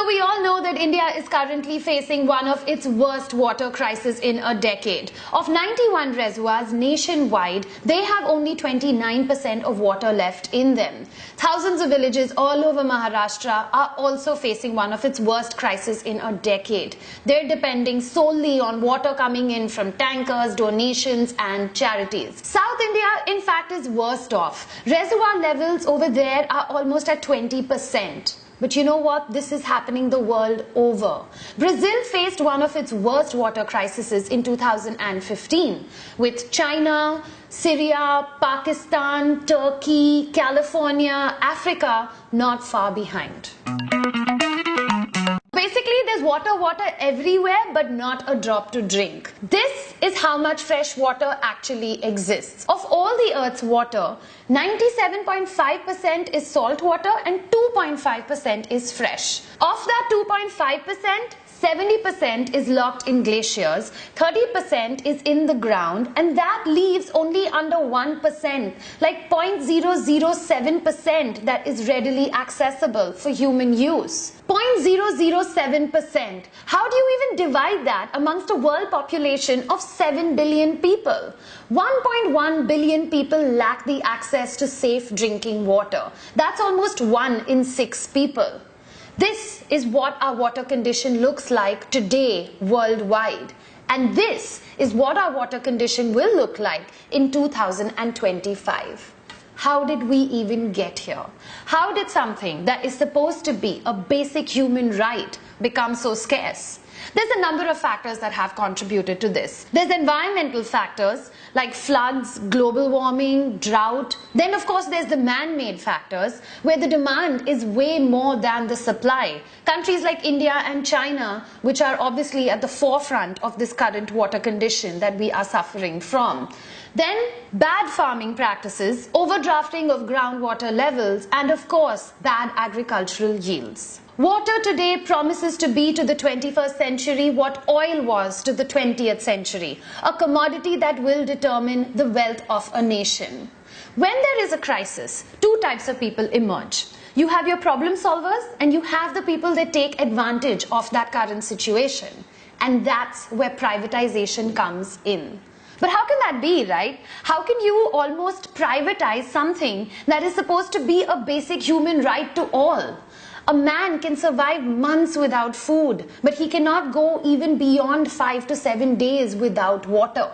we all know that India is currently facing one of its worst water crises in a decade. Of 91 reservoirs nationwide, they have only 29% of water left in them. Thousands of villages all over Maharashtra are also facing one of its worst crises in a decade. They're depending solely on water coming in from tankers, donations and charities. South India, in fact, is worst off. Reservoir levels over there are almost at 20%. But you know what? This is happening the world over. Brazil faced one of its worst water crises in 2015, with China, Syria, Pakistan, Turkey, California, Africa not far behind. Basically, there's water everywhere, but not a drop to drink. This is how much fresh water actually exists. Of all the Earth's water, 97.5% is salt water and 2.5% is fresh. Of that 2.5%, 70% is locked in glaciers, 30% is in the ground, and that leaves only under 1%, like 0.007% that is readily accessible for human use. 0.007%. How do you even divide that amongst a world population of 7 billion people? 1.1 billion people lack the access to safe drinking water. That's almost 1 in 6 people. This is what our water condition looks like today worldwide. And this is what our water condition will look like in 2025. How did we even get here? How did something that is supposed to be a basic human right become so scarce? There's a number of factors that have contributed to this. There's environmental factors like floods, global warming, drought. Then of course there's the man-made factors where the demand is way more than the supply. Countries like India and China, which are obviously at the forefront of this current water condition that we are suffering from. Then bad farming practices, overdrafting of groundwater levels, and of course bad agricultural yields. Water today promises to be to the 21st century what oil was to the 20th century, a commodity that will determine the wealth of a nation. When there is a crisis, two types of people emerge. You have your problem solvers and you have the people that take advantage of that current situation. And that's where privatization comes in. But how can that be, right? How can you almost privatize something that is supposed to be a basic human right to all? A man can survive months without food, but he cannot go even beyond 5 to 7 days without water.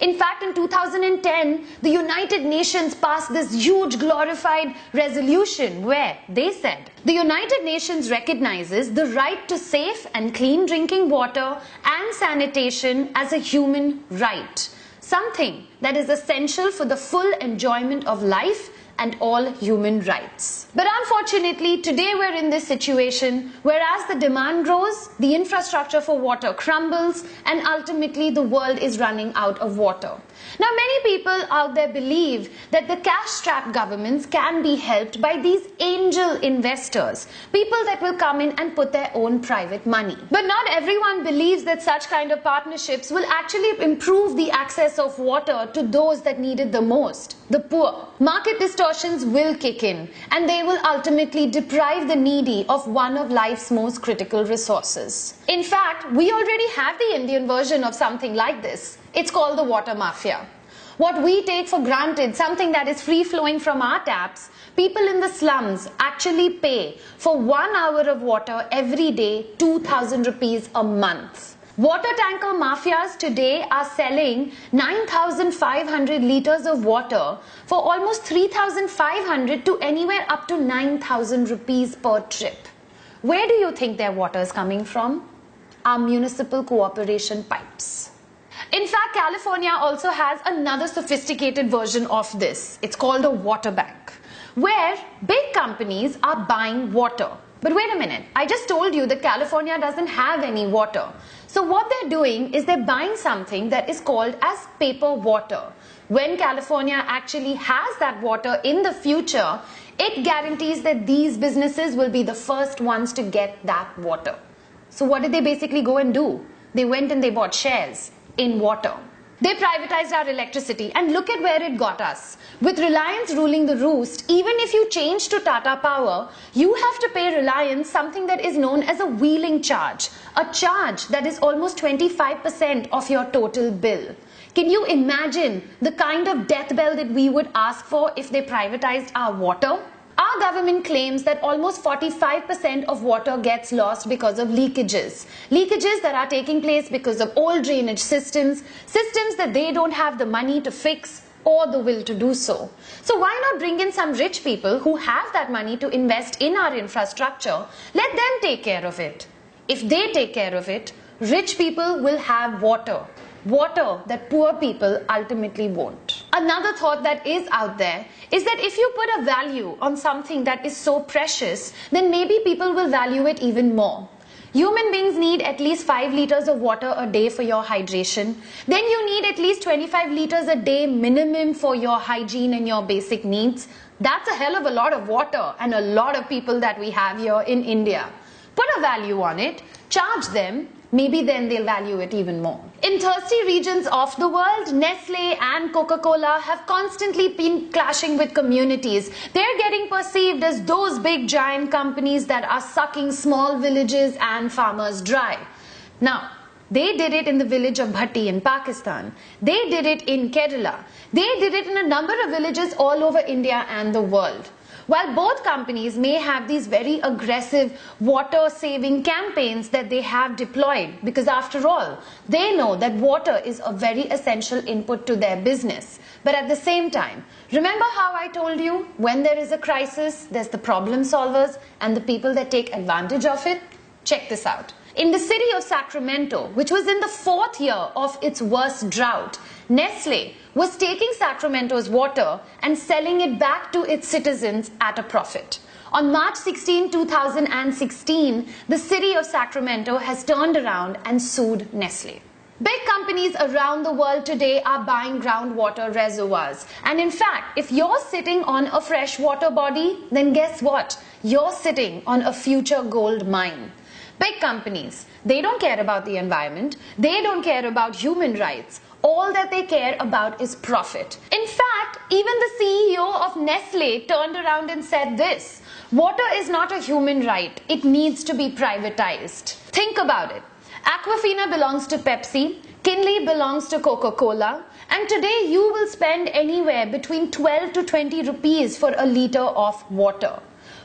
In fact, in 2010, the United Nations passed this huge glorified resolution where they said, the United Nations recognizes the right to safe and clean drinking water and sanitation as a human right, something that is essential for the full enjoyment of life and all human rights. But unfortunately, today we're in this situation where as the demand grows, the infrastructure for water crumbles and ultimately the world is running out of water. Now, many people out there believe that the cash-strapped governments can be helped by these angel investors, people that will come in and put their own private money. But not everyone believes that such kind of partnerships will actually improve the access of water to those that need it the most, the poor. Market distortions will kick in and they will ultimately deprive the needy of one of life's most critical resources. In fact, we already have the Indian version of something like this. It's called the water mafia. What we take for granted, something that is free-flowing from our taps, people in the slums actually pay for 1 hour of water every day, 2,000 rupees a month. Water tanker mafias today are selling 9,500 liters of water for almost 3,500 to anywhere up to 9,000 rupees per trip. Where do you think their water is coming from? Our municipal cooperation pipes. In fact, California also has another sophisticated version of this. It's called a water bank, where big companies are buying water. But wait a minute, I just told you that California doesn't have any water. So what they're doing is they're buying something that is called as paper water. When California actually has that water in the future, it guarantees that these businesses will be the first ones to get that water. So what did they basically go and do? They went and they bought shares in water. They privatized our electricity, and look at where it got us. With Reliance ruling the roost, even if you change to Tata Power, you have to pay Reliance something that is known as a wheeling charge, a charge that is almost 25% of your total bill. Can you imagine the kind of death bell that we would ask for if they privatized our water? Our government claims that almost 45% of water gets lost because of leakages. Leakages that are taking place because of old drainage systems, systems that they don't have the money to fix or the will to do so. So why not bring in some rich people who have that money to invest in our infrastructure? Let them take care of it. If they take care of it, rich people will have water. Water that poor people ultimately won't. Another thought that is out there is that if you put a value on something that is so precious, then maybe people will value it even more. Human beings need at least 5 liters of water a day for your hydration. Then you need at least 25 liters a day minimum for your hygiene and your basic needs. That's a hell of a lot of water and a lot of people that we have here in India. Put a value on it, charge them. Maybe then they'll value it even more. In thirsty regions of the world, Nestle and Coca-Cola have constantly been clashing with communities. They're getting perceived as those big giant companies that are sucking small villages and farmers dry. Now, they did it in the village of Bhatti in Pakistan. They did it in Kerala. They did it in a number of villages all over India and the world. While both companies may have these very aggressive water-saving campaigns that they have deployed, because after all, they know that water is a very essential input to their business. But at the same time, remember how I told you, when there is a crisis, there's the problem solvers and the people that take advantage of it? Check this out. In the city of Sacramento, which was in the 4th year of its worst drought, Nestle was taking Sacramento's water and selling it back to its citizens at a profit. On March 16, 2016, the city of Sacramento has turned around and sued Nestle. Big companies around the world today are buying groundwater reservoirs. And in fact, if you're sitting on a freshwater body, then guess what? You're sitting on a future gold mine. Big companies, they don't care about the environment. They don't care about human rights. All that they care about is profit. In fact, even the CEO of Nestle turned around and said this: water is not a human right. It needs to be privatized. Think about it. Aquafina belongs to Pepsi, Kinley belongs to Coca-Cola, and today you will spend anywhere between 12 to 20 rupees for a liter of water.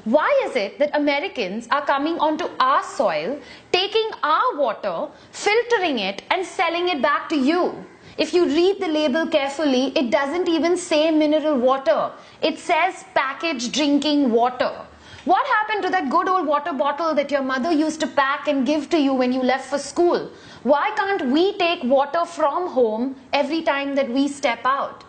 Why is it that Americans are coming onto our soil, taking our water, filtering it and selling it back to you? If you read the label carefully, it doesn't even say mineral water. It says packaged drinking water. What happened to that good old water bottle that your mother used to pack and give to you when you left for school? Why can't we take water from home every time that we step out?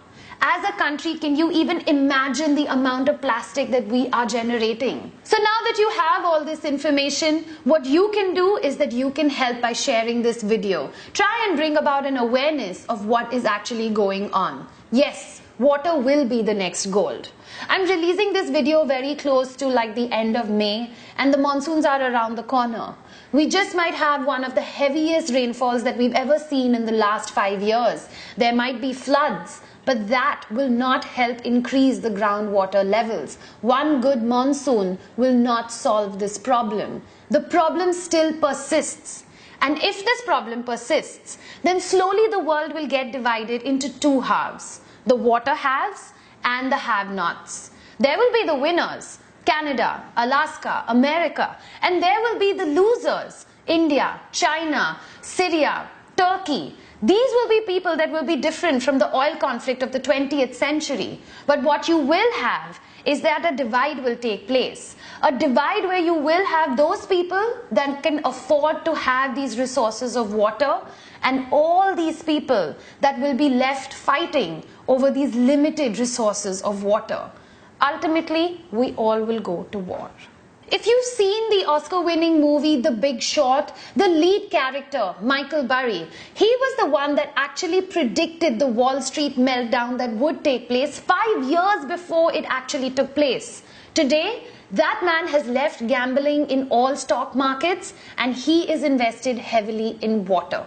As a country, can you even imagine the amount of plastic that we are generating? So now that you have all this information, what you can do is that you can help by sharing this video. Try and bring about an awareness of what is actually going on. Yes, water will be the next gold. I'm releasing this video very close to like the end of May, and the monsoons are around the corner. We just might have one of the heaviest rainfalls that we've ever seen in the last 5 years. There might be floods, but that will not help increase the groundwater levels. One good monsoon will not solve this problem. The problem still persists. And if this problem persists, then slowly the world will get divided into 2 halves. The water haves and the have-nots. There will be the winners, Canada, Alaska, America, and there will be the losers, India, China, Syria, Turkey. These will be people that will be different from the oil conflict of the 20th century. But what you will have is that a divide will take place. A divide where you will have those people that can afford to have these resources of water, and all these people that will be left fighting over these limited resources of water. Ultimately, we all will go to war. If you've seen the Oscar-winning movie The Big Short, the lead character, Michael Burry, he was the one that actually predicted the Wall Street meltdown that would take place 5 years before it actually took place. Today, that man has left gambling in all stock markets and he is invested heavily in water.